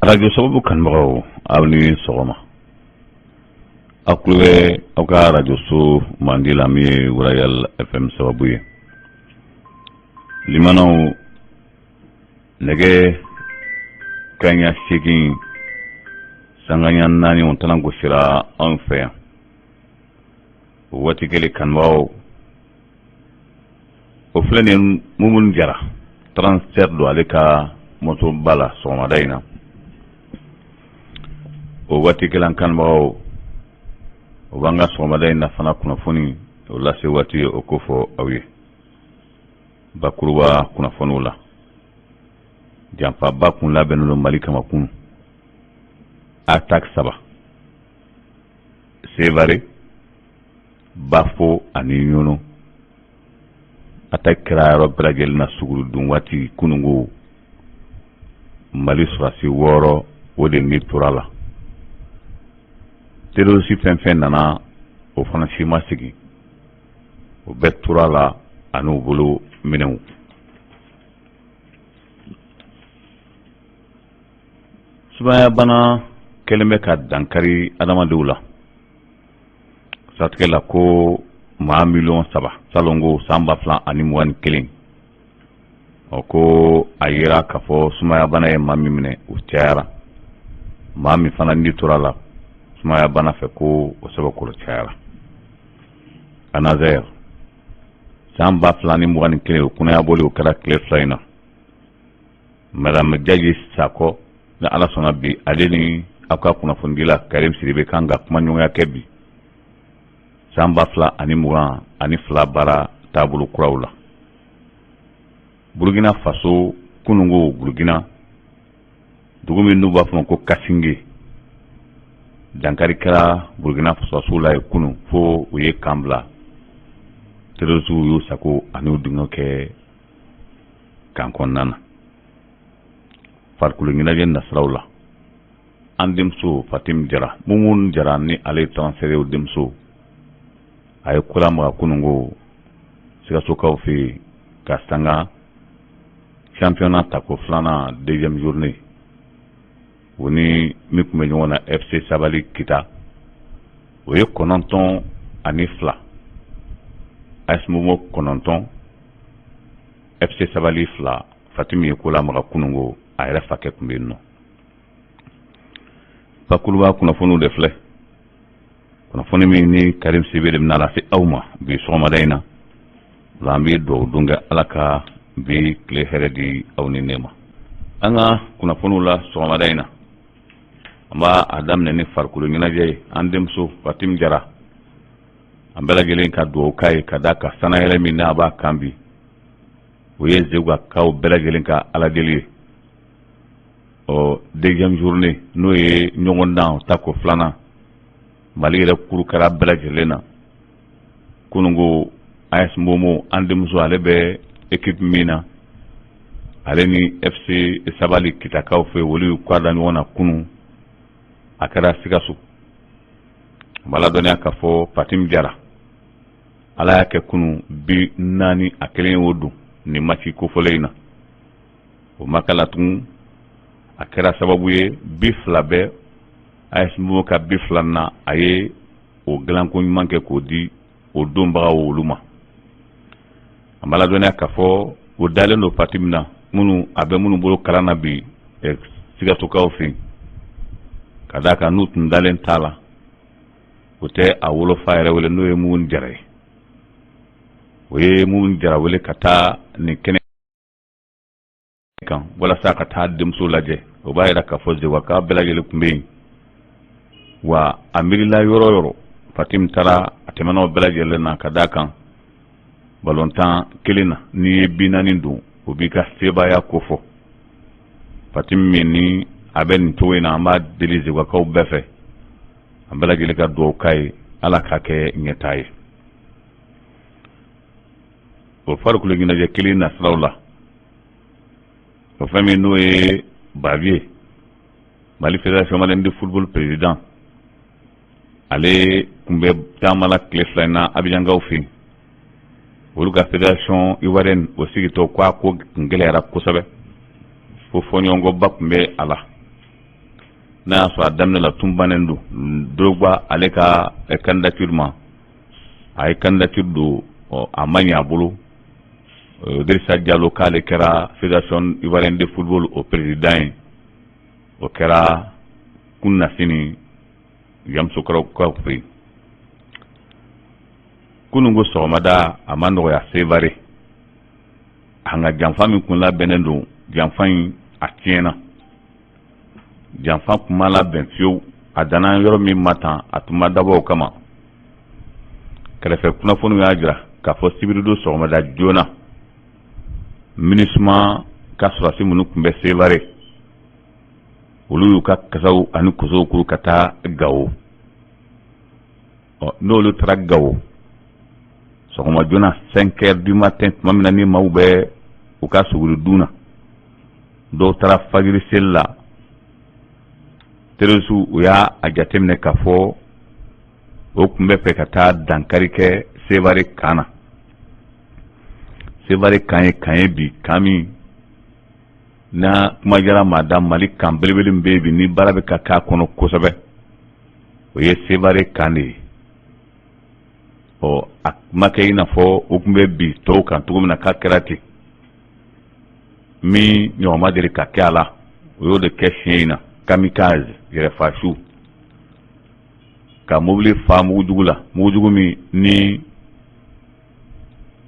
radio sababu kanbagaw aw ni sɔgɔma aw tulo bɛ aw ka radio so mandi la min ye Wurayal FM sababu ye limanaw nɛgɛ kaɲa 8 sangaɲa 4 o tana gosira anw fɛ yan o waati kelen kanbagaw o filɛ nin Mumun Jara transfert do ale ka moto bala sɔgɔmada in na o waati kelen kanbagaw o b'an ka sɔgɔmada in na fana kunnafoni o lase waati o ko fɔ aw ye bakuruba kunnafoniw la janfaba kun labɛnnen don Mali kama kun attaque 3 Sevare Bafo ani Ɲono attaque kɛra yɔrɔ bɛɛ lajɛlen na sugurudun waati kunungo Mali surasi 6 o de ni tora la terroriste fɛn fɛn nana o fana si ma sigi o bɛɛ tora la an'u bolo minɛnw sumaya bana kɛlen bɛ ka dankari adamadenw la satigɛ la ko maa 3 salongo san 2021 o ko a yera k'a fɔ sumaya bana ye maa min minɛ o cayara maa min fana ni tora la sumaya bana fɛ ko o sɛbɛkɔrɔ cayara a Nazaire san 2021 o kunaya bɔli o kɛra tile 2 in na madame Jaji Sako na ala sɔnna bi ale ni aw ka kunnafonidila Karim Sidibe kan ka kuma ɲɔgɔnya kɛ bi san 2022 baara taabolo kuraw la Burkina Faso kunungo Burkina dugu min n'u b'a fɔ ko Kassinge dankari kɛra Burkina Faso la ye kunu fo u ye kan bila terroriste y'u sago ani u dingɛ kɛ kan kɔnɔna na farikolo ɲɛnajɛ nasiraw la an denmuso Fatim Jara Mumun Jara ni ale transféré o denmuso a ye kola maga kunungo Sikasokaw fɛ ka sanga championnat tako filanan deuxième journée o ni min tun bɛ ɲɔgɔn na FC Sabali Kita o ye 9-2 AS Momo 9 FC Sabali 2 Fatim ye kola maga kunungo a yɛrɛ fakɛ tun bɛ yen nɔ bakuruba kunnafoniw de filɛ kunnafoni min ni Karim Sidibe de bɛna lase aw ma bi sɔgɔmada in na la an bɛ dugawu dun kɛ ala ka bi tile hɛrɛ di aw ni ne ma an ka kunnafoniw la sɔgɔmada in na an b'a a daminɛ ni farikolo ɲɛnajɛ ye an denmuso Fatim Jara an bɛɛ lajɛlen ka dugawu k'a ye ka da ka sanayɛlɛ min n'a b'a kan bi o ye Zeguwakaw bɛɛ lajɛlen ka ala deli ye deuxième journée n'o ye ɲɔgɔn dan tako filanan Mali yɛrɛ kuru kɛra bɛɛ lajɛlen na kunungo AS Momo an denmuso ale bɛ équipe min na ale ni FC Sabali Kitakaw fɛ olu y'u kɔda ɲɔgɔn na kunu a kɛra Sikaso an b'a ladɔnniya k'a fɔ Fatim Jara ala y'a kɛ kunu 4 a kelen y'o dun ni match kofɔlen in na o ma kala tun a kɛra sababu ye 2 bɛɛ AS Momo ka 2 na a ye o dilanko ɲuman kɛ k'o di o donbagaw olu ma an b'a ladɔnniya k'a fɔ o dalen don Fatim na a bɛ minnu bolo kalan na bi Sikasokaw fɛ ka d'a kan n'u tun dalen t'a la o tɛ a wolofa yɛrɛ wele n'o ye Mumun Jara ye o ye Mumun Jara wele ka taa nin kɛnɛ kan walasa ka taa denmuso lajɛ o b'a yira k'a fɔ Zeguwakaw bɛɛ lajɛlen tun bɛ yen wa a miirila yɔrɔ o yɔrɔ Fatim taara a tɛmɛna o bɛɛ lajɛlen na ka d'a kan balontan kelen na n'i ye 40 don o b'i ka sebaaya ko fɔ Fatim min ni a bɛ nin cogo in na an b'a deli Zeguwakaw bɛɛ fɛ an bɛɛ lajɛlen ka dugawu k'a ye ala k'a kɛ ɲɛtaa ye o farikolo ɲɛnajɛ kelen nasiraw la o fɛn min n'o ye Bavier Mali Fédération Malienne de Football président ale tun bɛ taama la tile 2 in na Abidjankaw fɛ olu ka fédération ivoirienne o sigitɔ k'a ko tun gɛlɛyara kosɛbɛ fo fɔɲɔgɔnkɔba tun bɛ a la n'a y'a sɔrɔ a daminɛ la tunbannen don Drogba ale ka candidature ma a ye candidature don a ma ɲɛ a bolo Idrissa Diallo k'ale kɛra Fédération Ivoirienne de Football o président ye o kɛra kunnasini Yamoussoukro ka fɛ yen kunungo sɔgɔmada a ma nɔgɔya Sévaré an ka janfa min kun labɛnnen don janfa in a tiɲɛna janfa kun ma labɛn fiyewu a danna yɔrɔ min ma tan a tun ma dabɔ o kama kɛrɛfɛ kunnafoniw y'a jira k'a fɔ sibirido sɔgɔmada joona MINUSMA ka sɔrɔdasi minnu tun bɛ Sévaré olu y'u ka kasaw ani kosow kuru ka taa Gao n'olu taara Gao sɔgɔma joona 5 heures du matin tuma min na ni maaw bɛ u ka suguri dun na dɔw taara fajiri seli la terroristes u y'a jateminɛ k'a fɔ o tun bɛ fɛ ka taa dankari kɛ Sévaré kan na Sévaré kan ye kan ye bi kan min na kuma jara maa da Mali kan belebele min bɛ yen bi ni baara bɛ ka k'a kɔnɔ kosɛbɛ o ye Sévaré kan de ye a kuma kɛ i n'a fɔ o tun bɛ bi tɔw kan cogo min na k'a kɛra ten min ɲɔgɔn ma deli ka kɛ a la o y'o de kɛ fiɲɛ in na kamikaze yɛrɛfasu ka mobili fa mugujugu la mugujugu min ni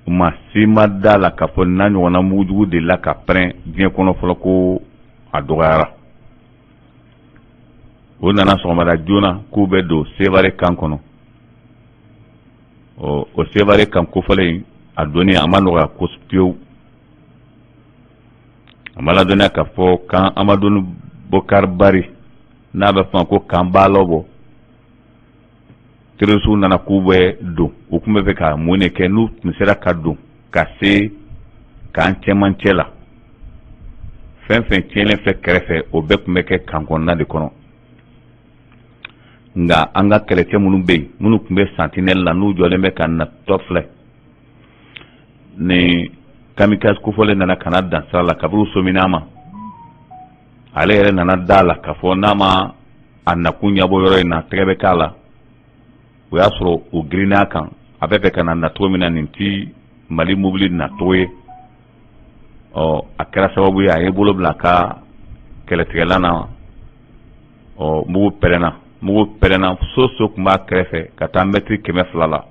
ma si ma da la k'a fɔ n'a ɲɔgɔnna mugujugu de la ka pɛrɛn diɲɛ kɔnɔ fɔlɔ ko a dɔgɔyara o nana sɔgɔmada joona k'u bɛ don Sévaré kan kɔnɔ o Sévaré kan kofɔlen a donni a ma nɔgɔya ko fiyewu a ma ladɔnniya k'a fɔ kan Amadou Bokar Bari n'a bɛ fɔ ko kan Balɔbɔ terroristes nana k'u bɛ don u tun bɛ fɛ ka mun de kɛ n'u tun sera ka don ka se kan cɛmancɛ la fɛn fɛn tiɲɛlen fɛ kɛrɛfɛ o bɛɛ tun bɛ kɛ kan kɔnɔna de kɔnɔ nka an ka kɛlɛcɛ minnu bɛ yen minnu tun bɛ sentinelle la n'u jɔlen bɛ ka natɔ filɛ ni kamikaze kofɔlen nana ka na dan sira la kabini u sɔminna a ma ale yɛrɛ nana da la k'a fɔ n'a ma a nakun ɲɛbɔ yɔrɔ in na tɛgɛ bɛ k'a la o y'a sɔrɔ o girinna kan a bɛ fɛ ka na nacogo min na nin ti Mali mobili nacogo ye a kɛra sababu ye a ye bolo bila ka kɛlɛtigɛlan na mugu pɛrɛnna so tun b'a kɛrɛfɛ ka taa mɛtiri 200 la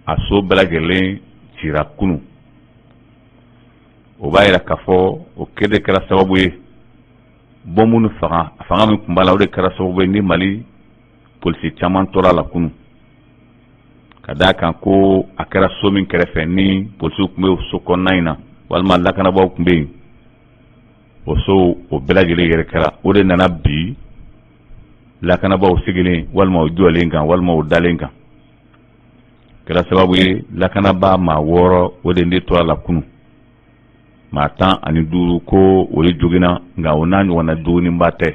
a so bɛɛ lajɛlen cira kunu o b'a yira k'a fɔ o de kɛra sababu ye bɔnbu ni fanga min tun b'a la o de kɛra sababu ye ni Mali polisi caman tora la kunu ka d'a kan ko a kɛra so min kɛrɛfɛ ni polisiw tun bɛ so kɔnɔna in na walima lakanabaaw tun bɛ yen o so o bɛɛ lajɛlen yɛrɛ kɛra o de nana bi lakanabaaw sigilen walima o jɔlen kan walima o dalen kan kɛra sababu ye lakanabaa maa 6 o de tora la kunu maa 15 ko o de joginna nka o n'a ɲɔgɔnna jogininba tɛ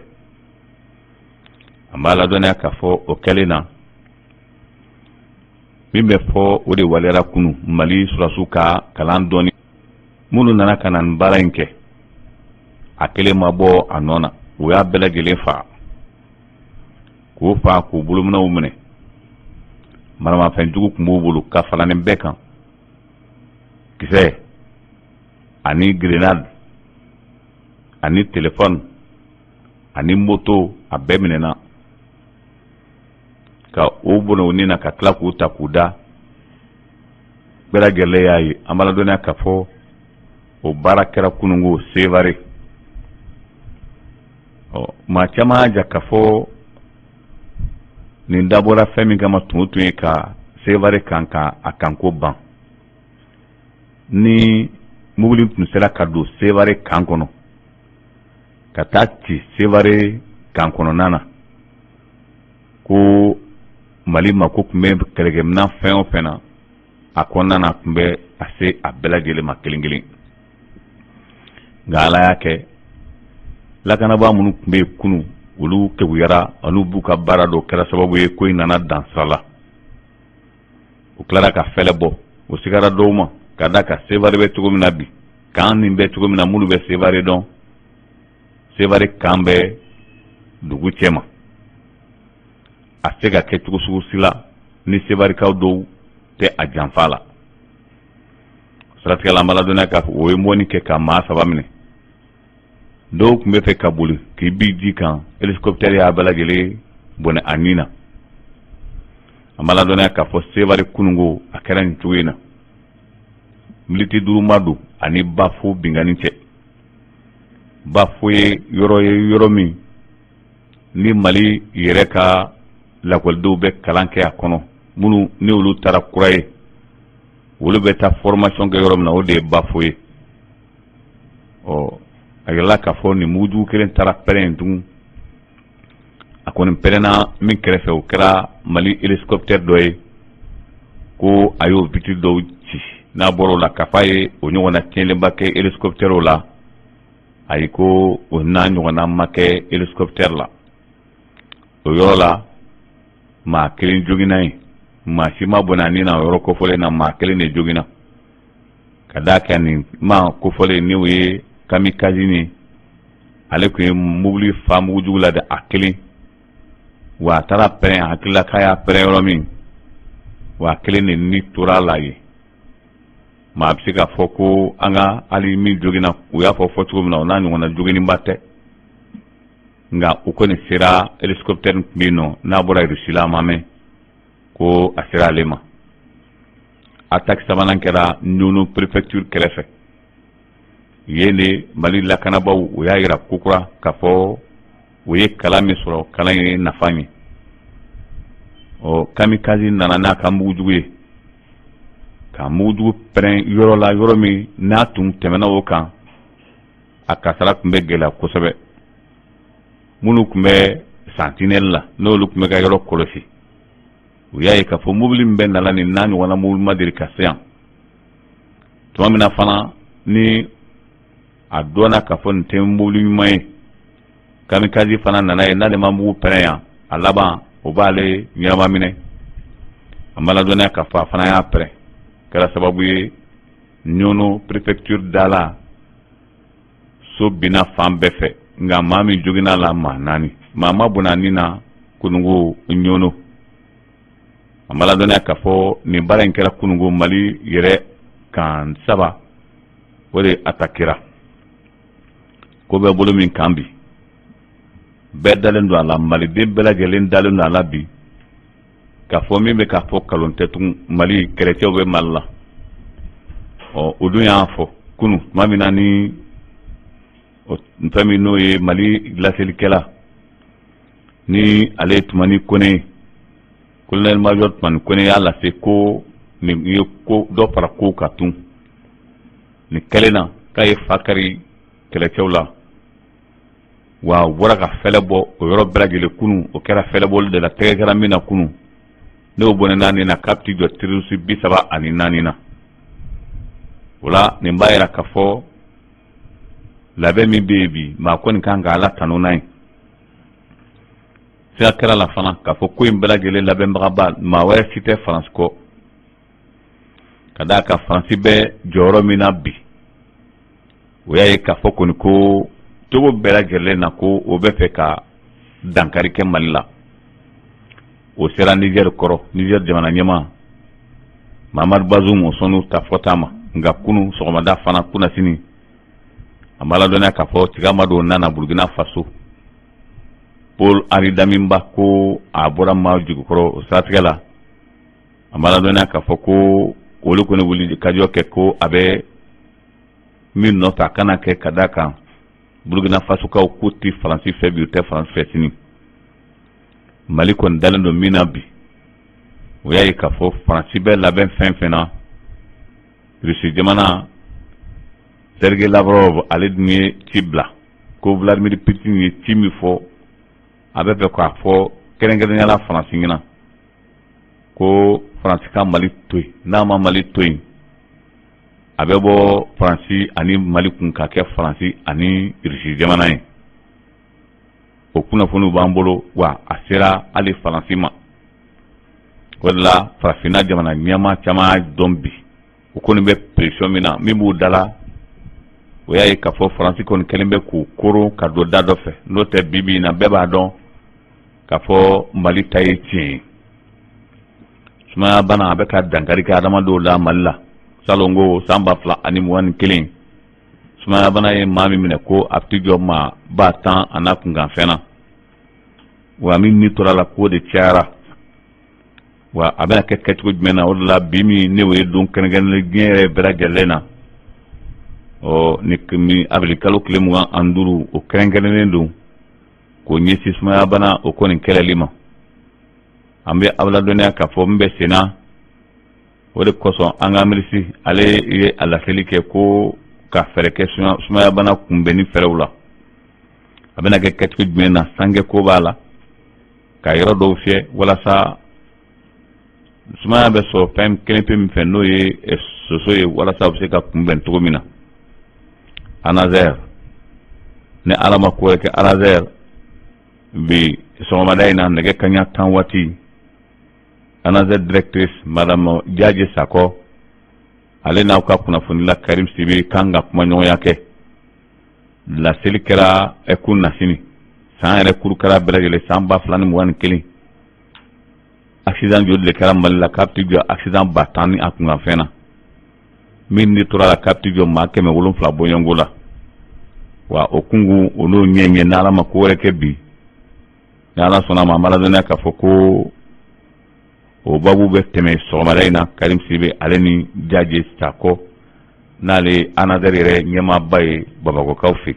an b'a ladɔnniya k'a fɔ o kɛlen na min bɛ fɔ o de waliyara kunu Mali sɔrɔdasiw ka kalan dɔɔni minnu nana ka na nin baara in kɛ a kelen ma bɔ a nɔ na o y'a bɛɛ lajɛlen faga k'o faga k'u bolominɛw minɛ maramafɛnjugu tun b'u bolo ka fara nin bɛɛ kan kisɛ ani grenade ani téléphone ani moto a bɛɛ minɛna ka o bɔnɛ o ni na ka tila k'u ta k'u da bɛɛ lajɛlen y'a ye an b'a ladɔnniya k'a fɔ o baara kɛra kunungo Sévaré maa caman y'a ja k'a fɔ nin dabɔra fɛn min kama tun ye ka Sévaré kan ka a kanko ban ni mobili tun sera ka don Sévaré kan kɔnɔ ka taa ci Sévaré kan kɔnɔna na ko Mali mako tun bɛ kɛlɛkɛminɛn fɛn o fɛn na a kɔnɔna na tun bɛ a se a bɛɛ lajɛlen ma kelen kelen nka Ala y'a kɛ lakanabaa minnu tun bɛ yen kunu olu keguyara olu b'u ka baara dɔ kɛra sababu ye ko in nana dan sira la o tilara ka fɛlɛ bɔ o sigara dɔw ma ka da ka Sévaré bɛ cogo min na bi kan nin bɛ cogo min na minnu bɛ Sévaré dɔn Sévaré kan bɛ dugu cɛma a se ka kɛ cogo sugu si la ni sebarikaw dɔw tɛ a janfa la. Siratigɛla an b'a ladɔnniya k'a fɔ o ye mɔni kɛ ka maa 3 minɛ. Dɔw tun bɛ fɛ ka boli k'i bi ji kan hélicoptère y'a bɛɛ lajɛlen bɔnɛ a nin na. An b'a ladɔnniya k'a fɔ Sebari kunungo a kɛra nin cogo in na. Militi 5 ma don ani Bafo bingani cɛ. Bafo ye yɔrɔ min ni Mali yɛrɛ ka lakɔlidenw bɛ kalan kɛ a kɔnɔ minnu ni olu taara kura ye olu bɛ taa formation kɛ yɔrɔ min na o de ye Bafo ye. A yɛlɛla k'a fɔ nin mugujugu kelen taara pɛrɛn yen tugun a kɔni pɛrɛnna min kɛrɛfɛ o kɛra Mali hélicoptère dɔ ye ko a y'o vitre dɔw ci n'a bɔra o la k'a fɔ a ye o ɲɔgɔnna tiɲɛlenba kɛ hélicoptère la ayi ko o n'a ɲɔgɔnna ma kɛ hélicoptère la. O yɔrɔ la maa kelen joginna yen maa si ma bɔnɛ a nin na o yɔrɔ kofɔlen na maa kelen de joginna ka d'a kan nin maa kofɔlen ni o ye kamikaze ni ale tun ye mobili fa mugujugu la de a kelen wa a taara pɛrɛn a hakilila k'a y'a pɛrɛn yɔrɔ min wa a kelen de ni tora la yen. Maa bɛ se k'a fɔ ko an ka hali min joginna u y'a fɔ cogo min na o n'a ɲɔgɔnna joginniba tɛ nka u kɔni sera hélicoptère tun bɛ yen nɔ n'a bɔra Russie la a ma mɛn ko a sera ale ma. Attaque sabanan kɛra Nono préfecture kɛrɛfɛ. Yen de Mali lakanabaw u y'a yira kokura k'a fɔ u ye kalan min sɔrɔ kalan ye nafa ye. Kamikaze nana n'a ka mugujugu ye ka mugujugu pɛrɛn yɔrɔ la yɔrɔ min n'a tun tɛmɛna o kan a kasara tun bɛ gɛlɛya kosɛbɛ. Minnu tun bɛ sentinelle la n'olu tun bɛ ka yɔrɔ kɔlɔsi u y'a ye k'a fɔ mobili min bɛ nala nin n'a ɲɔgɔnna mobili ma deli ka se yan. Tuma min na fana ni a dɔnna k'a fɔ nin tɛ mobili ɲuman ye kamikaze fana nana ye n'ale ma mugu pɛrɛn yan a laban o b'ale ɲɛnama minɛ. An b'a ladɔnniya k'a fɔ a fana y'a pɛrɛn kɛra sababu ye Nono préfecture da la so binna fan bɛɛ fɛ nka maa min joginna la maa 4 maa ma bɔnɛ a nin na kunungo Nono. An b'a ladɔnniya k'a fɔ nin baara in kɛra kunungo Mali yɛrɛ kan 3 o de atakera ko bɛ bolo min kan bi bɛɛ dalen don a la maliden bɛɛ lajɛlen dalen don a la bi k'a fɔ min bɛ k'a fɔ kalon tɛ tugun Mali kɛlɛcɛw bɛ Mali la. O dun y'a fɔ kunu tuma min na ni fɛn min n'o ye Mali laselikɛla ni ale Tumani Kone colonel major Tumani Kone y'a lase ko nin ye ko dɔ fara ko ka tun nin kɛlen na k'a ye fa kari kɛlɛcɛw la wa bɔra ka fɛlɛ bɔ o yɔrɔ bɛɛ lajɛlen kunu o kɛra fɛlɛbɔli de la tɛgɛ kɛra min na kunu ne y'o bɔnɛ naani na k'a bɛ jɔ terroriste 34 na. O la nin b'a yira k'a fɔ labɛn min bɛ yen bi maa kɔni kan ka ala tanu n'a ye. Sira kɛra la fana k'a fɔ ko in bɛɛ lajɛlen labɛnbagaba maa wɛrɛ si tɛ Faransi kɔ ka d'a kan Faransi bɛ jɔyɔrɔ min na bi o y'a ye k'a fɔ kɔni ko Togo bɛɛ lajɛlen na ko o bɛ fɛ ka dankari kɛ Mali la. O sera Niger kɔrɔ Niger jamana ɲɛmaa Mamadu Bazoum o sɔn'u ta fɔta ma nka kunu sɔgɔmada fana kunasini an b'a ladɔnniya k'a fɔ Tigamado nana Burkina Faso Paul Henri Daminba ko a bɔra maa jugukɔrɔ o siratigɛ la an b'a ladɔnniya k'a fɔ ko olu kɔni wuli kajɔ kɛ ko a bɛ min nɔfɛ a kana kɛ ka d'a kan Burkina Faso kaw ko ti Faransi fɛ bi u tɛ Faransi fɛ sini. Mali kɔni dalen don min na bi o y'a ye k'a fɔ Faransi bɛ labɛn fɛn fɛn na Rusi jamana Sergei Lavrov ale dun ye ci bila ko Vladimir Putin ye ci min fɔ a bɛ fɛ k'a fɔ kɛrɛnkɛrɛnnenya la Faransi ɲɛna ko Faransi ka Mali to yen n'a ma Mali to yen a bɛ bɔ Faransi ani Mali kun ka kɛ Faransi ani Rusi jamana ye. O kunnafoniw b'an bolo wa a sera hali Faransi ma. O de la farafinna jamana ɲɛmaa caman dɔn bi u kɔni bɛ pression min na min b'u dala o y'a ye k'a fɔ faransi kɔni kɛlen bɛ k'u koron ka don da dɔ fɛ n'o tɛ bibi in na bɛɛ b'a dɔn k'a fɔ Mali ta ye tiɲɛ ye. Sumaya bana a bɛ ka dankari kɛ adamadenw la Mali la salon ko san 2021 sumaya bana ye maa min minɛ ko a tɛ jɔ maa 10,000 a n'a kunkanfɛn na wa min ni tora la k'o de cayara wa a bɛna kɛ kɛcogo jumɛn na o de la bi min ne o ye don kɛrɛnkɛrɛnnen diɲɛ yɛrɛ bɛɛ lajɛlen na ni abili kalo tile 25 o kɛrɛnkɛrɛnnen don k'o ɲɛsin sumaya bana o kɔni kɛlɛli ma. An bɛ aw ladɔnniya k'a fɔ n bɛ senna o de kosɔn an ka minisiri ale ye a laseli kɛ ko ka fɛɛrɛ kɛ sumaya bana kunbɛnni fɛɛrɛw la. A bɛna kɛ kɛcogo jumɛn na sange ko b'a la ka yɔrɔ dɔw fiyɛ walasa sumaya bɛ sɔrɔ fɛn kelen pe min fɛ n'o ye soso ye walasa a bɛ se ka kunbɛn cogo min na. Anazer ni ala ma ko kɛ Anazer bi sɔgɔmada in na nɛgɛ kaɲa 10 waati Anazer directrice madame Diadje Sakɔ ale n'aw ka kunnafoni la Karim Sibi kan ka kuma ɲɔgɔnya kɛ laseli kɛra ɛkun nasini san yɛrɛ kuru kɛra bɛɛ lajɛlen san 2021 accident joli de kɛra Mali la k'a bɛ jɔ accident 10,000 ni a kunkanfɛn na min ni tora la k'a bɛ jɔ maa 700 bɔɲɔngo la wa o kungu o n'o ɲɛɲɛ n'ala ma ko wɛrɛ kɛ bi ni ala sɔnna ma an b'a ladɔnniya k'a fɔ ko o babu bɛ tɛmɛ sɔgɔmada in na Karim Sibi ale ni Diadje Sakɔ n'ale Anazer yɛrɛ ɲɛmaaba ye Bamakɔkaw fɛ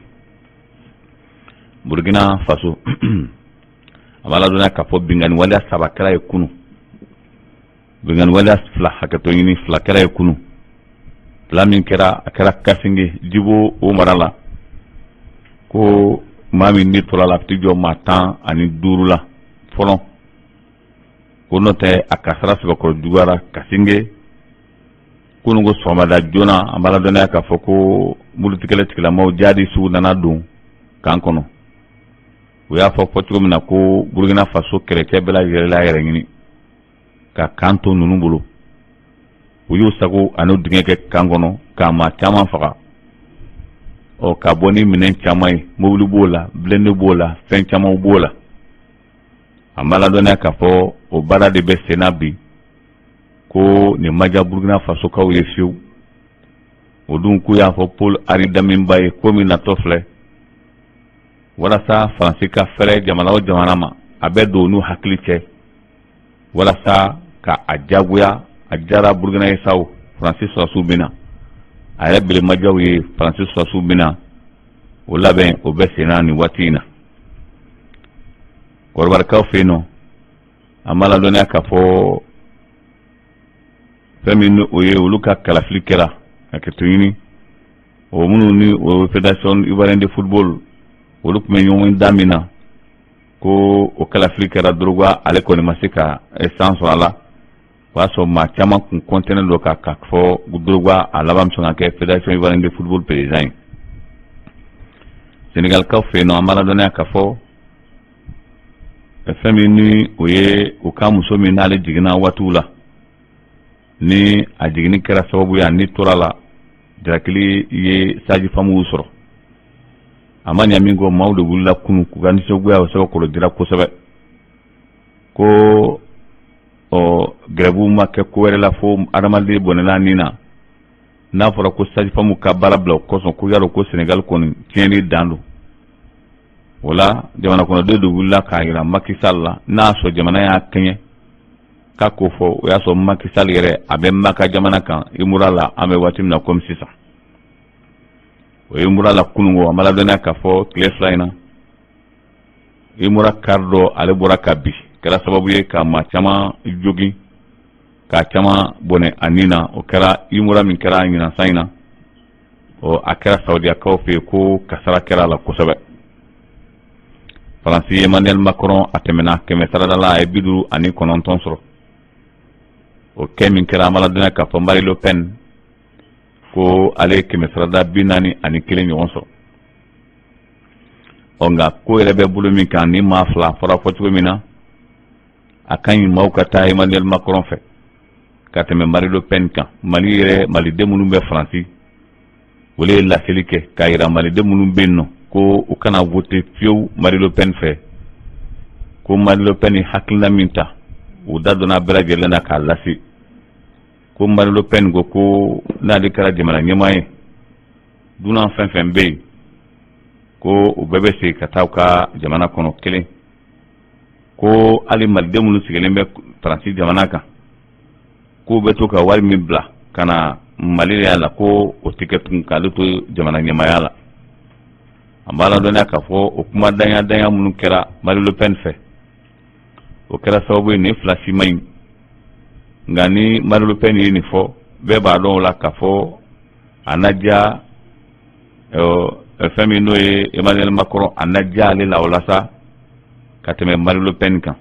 Burkina Faso an b'a ladɔnniya k'a fɔ binganni waleya 3 kɛra ye kunu binganni waleya 2 hakɛtɔ ɲini 2 kɛra ye kunu fila min kɛra a kɛra Kassinge Djibo o mara la ko maa min ni tora la a bɛ jɔ maa 15 la fɔlɔ ko n'o tɛ a kasara sɛbɛkɔrɔ juguyara Kassinge kunungo sɔgɔmada joona an b'a ladɔnniya k'a fɔ ko mulutikɛla tigilamaw jadi sugu nana don kan kɔnɔ u y'a fɔ cogo min na ko Burkina Faso kɛlɛkɛ bɛɛ lajɛlen la yɛrɛ ɲini ka kan to ninnu bolo u y'u sago ani dingɛ kɛ kan kɔnɔ ka maa caman faga ka bɔ ni minɛn caman ye mobili b'o la blende b'o la fɛn caman b'o la an b'a ladɔnniya k'a fɔ o baara de bɛ senna bi ko nin ma diya Burkina Faso kaw ye fiyewu o dun k'u y'a fɔ Paul Henri Daminba ye ko min natɔ filɛ walasa Faransi ka fɛrɛ jamana o jamana ma a bɛ don n'u hakili cɛ walasa ka a jagoya a jara Burkina ye saw Faransi sɔrɔsiw bɛ na a yɛrɛ belemajaw ye Faransi sɔrɔsiw bɛ na o labɛn o bɛ senna nin waati in na kɔrɔbarikaw fɛ yen nɔ an b'a ladɔnniya k'a fɔ fɛn min o ye olu ka kalafili kɛra ka kɛto ɲini o minnu ni o Fédération Ivoirienne de Football olu tun bɛ ɲɔgɔn da min na ko o kalafili kɛra Drogba ale kɔni ma se ka san sɔrɔ a la o y'a sɔrɔ maa caman kun kɔntɛnɛ don k'a fɔ Drogba a laban bɛ sɔn ka kɛ Fédération Ivoirienne de Football président ye Sénégalikaw fɛ yen nɔ an b'a ladɔnniya k'a fɔ fɛn min ni o ye o ka muso min n'ale jiginna waatiw la ni a jiginni kɛra sababu ye ni tora la jalakili ye sajifamuw sɔrɔ a ma ɲɛ min kɔ maaw de wulila kunu k'u ka nisɔngoya o sɛbɛkɔrɔ dira kosɛbɛ ko grève ma kɛ ko wɛrɛ la fo adamaden bɔnɛla nin na n'a fɔra ko sajifamuw ka baara bila o kosɔn ko y'a dɔn ko Sénégal kɔni tiɲɛni dan don o la jamana kɔnɔdenw de wulila k'a jira Macky Sall la n'a y'a sɔrɔ jamana y'a kɛɲɛ k'a ko fɔ o y'a sɔrɔ Macky Sall yɛrɛ a bɛ Maka jamana kan Imura la an bɛ waati min na komi sisan o ye Imura la kunungo an b'a ladɔnniya k'a fɔ tile 2 in na Imura kari dɔ ale bɔra ka bin kɛra sababu ye ka maa caman jogin k'a caman bɔnɛ a nin na o kɛra Imura min kɛra ɲinan san in na a kɛra Saudiyakaw fɛ yen ko kasara kɛra a la kosɛbɛ Faransi Emmanuel Macron a tɛmɛna 100 la a ye 59 sɔrɔ o kɛ min kɛra an b'a ladɔnniya k'a fɔ Marine Le Pen ko ale ye 141 ɲɔgɔn sɔrɔ nka ko yɛrɛ bɛ bolo min kan ni maa 2 fɔra fɔ cogo min na a ka ɲi maaw ka taa Emmanuel Macron fɛ ka tɛmɛ Marine Le Pen kan Mali yɛrɛ maliden minnu bɛ Faransi wole laseli kɛ k'a yira maliden minnu bɛ yen nɔ ko u kana voter fiyewu Marine Le Pen fɛ ko Marine Le Pen hakilina min ta u da donna bɛɛ lajɛlen na k'a lase ko Marine Le Pen ko n'ale kɛra jamana ɲɛmaa ye dunan fɛn fɛn bɛ yen ko u bɛɛ bɛ segin ka taa u ka jamana kɔnɔ kelen ko hali maliden minnu sigilen bɛ Faransi jamana kan ko bɛ to ka wari min bila ka na Mali la ko o tɛ kɛ tun k'ale to jamana ɲɛmaaya la an b'a ladɔnniya k'a fɔ o kuma danya minnu kɛra Marine Le Pen fɛ o kɛra sababu ye nin fila si ma ɲi nka ni Marine Le Pen ye nin fɔ bɛɛ b'a dɔn o la k'a fɔ a na diya fɛn min n'o ye Emmanuel Macron a na diya ale la o la sa ka tɛmɛ Marine Le Pen kan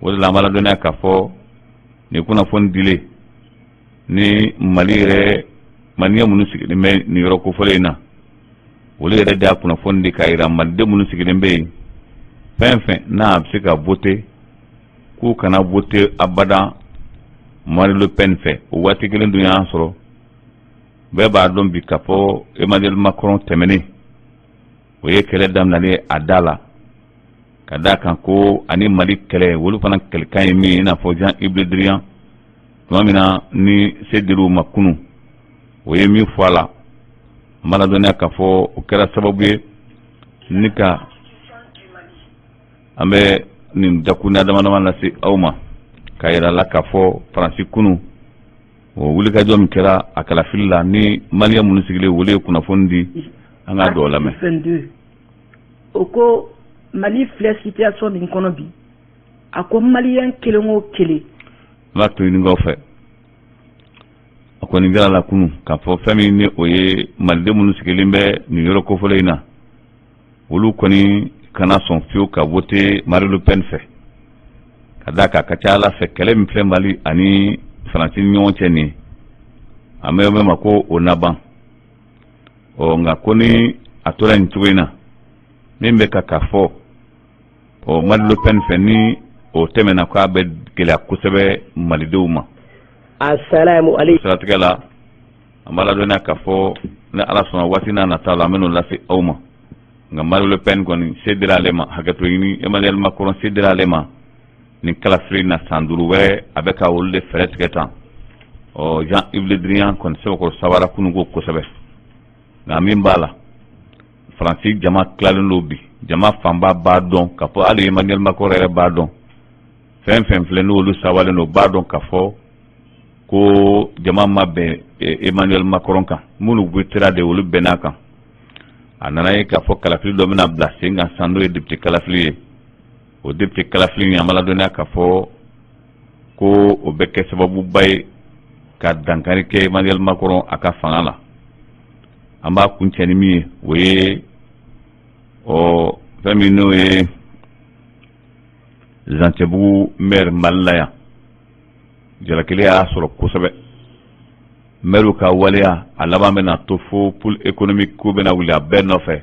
o de la an b'a ladɔnniya k'a fɔ nin kunnafoni dilen ni Mali yɛrɛ maliyɛn minnu sigilen bɛ nin yɔrɔ kofɔlen in na olu yɛrɛ de y'a kunnafoni di k'a yira maliden minnu sigilen bɛ yen fɛn fɛn n'a bɛ se ka voter k'u kana voter abada Marine Le Pen fɛ o waati kelen dun y'an sɔrɔ bɛɛ b'a dɔn bi k'a fɔ Emmanuel Macron tɛmɛnen o ye kɛlɛ daminɛlen a da la ka d'a kan ko ani Mali kɛlɛ olu fana kɛlɛkan ye min i n'a fɔ Jean-Yves Le Drian tuma min na ni se dir'u ma kunun o ye min fɔ a la an b'a ladɔnniya k'a fɔ o kɛra sababu ye ni ka an bɛ nin dakuruɲa dama lase aw ma k'a yira la k'a fɔ Faransi kunun o wulikajɔ min kɛra a kalafili la ni maliyɛn minnu sigilen olu ye kunnafoni di an k'a dɔw lamɛn. o ko Mali filɛ situation min kɔnɔ bi a ko maliyɛn kelen o kelen n b'a to ɲininkaw fɛ a kɔni kɛra la kunun k'a fɔ fɛn min ni o ye maliden minnu sigilen bɛ nin yɔrɔ kofɔlen in na olu kɔni kana sɔn fiyewu ka voter Marine Le Pen fɛ ka d'a kan a ka ca Ala fɛ kɛlɛ min filɛ Mali ani Faransi ni ɲɔgɔn cɛ nin ye a mɛn ma ko o na ban nka ko ni a tora nin cogo in na min bɛ ka fɔ Marine Le Pen fɛ ni o tɛmɛna k'a bɛ gɛlɛya kosɛbɛ malidenw ma. Assalamu alaikum. Siratigɛ la an b'a ladɔnniya k'a fɔ ni Ala sɔnna waati n'a nata la an bɛ n'o lase aw ma nka Marine Le Pen kɔni se dira ale ma hakɛto ɲini Emmanuel Macron se dira ale ma nin kalafili na san 5 wɛrɛ a bɛ ka olu de fɛɛrɛ tigɛ tan Jean-Yves Le Drian kɔni sɛbɛkɔrɔ sabara kununko kosɛbɛ nka min b'a la Faransi jama tilalen don bi jama fanba b'a dɔn k'a fɔ hali Emmanuel Macron yɛrɛ b'a dɔn fɛn fɛn filɛ n'olu sabalen don b'a dɔn k'a fɔ ko jama ma bɛn Emmanuel Macron kan minnu wetera de olu bɛnn'a kan a nana ye k'a fɔ kalafili dɔ bɛna bila sen kan san n'o ye député kalafili ye o député kalafili an b'a ladɔnniya k'a fɔ ko o bɛ kɛ sababuba ye ka dankari kɛ Emmanuel Macron a ka fanga la an b'a kuncɛ ni min ye o ye fɛn min n'o ye Zantɛbugu maire Mali la yan jalakili y'a sɔrɔ kosɛbɛ maire ka waleya a laban bɛna to fo pôle économique ko bɛna wuli a bɛɛ nɔfɛ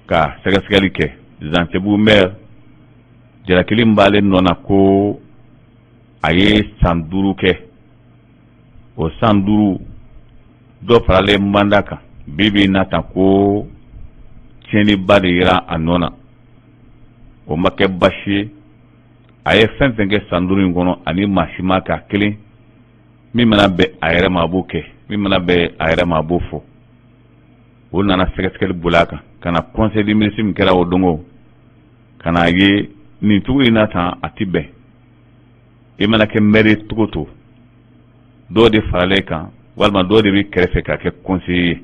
ka sɛgɛsɛgɛli kɛ Zantɛbugu maire jalakili min b'ale nɔ na ko a ye san 5 kɛ o san 5 dɔ faralen mandat kan bibi na tan ko tiɲɛniba de yera a nɔ na o ma kɛ basi ye a ye fɛn fɛn kɛ san 5 in kɔnɔ ani maa si ma k'a kelen min mana bɛn a yɛrɛ ma a b'o kɛ min mana bɛn a yɛrɛ ma a b'o fɔ o nana sɛgɛsɛgɛli bol'a kan ka na conseil des ministres min kɛra o dongo ka na ye nin cogo in na tan a ti bɛn i mana kɛ maire togo to dɔw de faralen kan walima dɔw de bɛ kɛrɛfɛ ka kɛ conseiller ye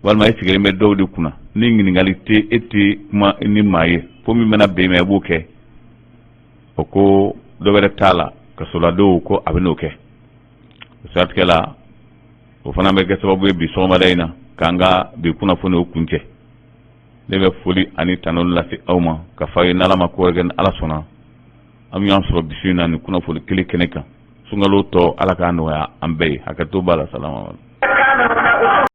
walima e sigilen bɛ dɔw de kunna ni ɲininkali tɛ e tɛ kuma ni maa ye fo min mana bɛn i ma i b'o kɛ o ko dɔ wɛrɛ t'a la kasoladenw ko a bɛ n'o kɛ o siratigɛ la o fana bɛ kɛ sababu ye bi sɔgɔmada in na k'an ka bi kunnafoni o kuncɛ ne bɛ foli ani tanu lase aw ma ka fɔ a ye n'Ala ma ko wɛrɛ kɛ ni Ala sɔnna an bɛ ɲɔgɔn sɔrɔ bisi in na nin kunnafoni kelen kɛnɛ kan sunkalo tɔ Ala k'a nɔgɔya an bɛɛ ye hakɛto b'a la salamu aleykum.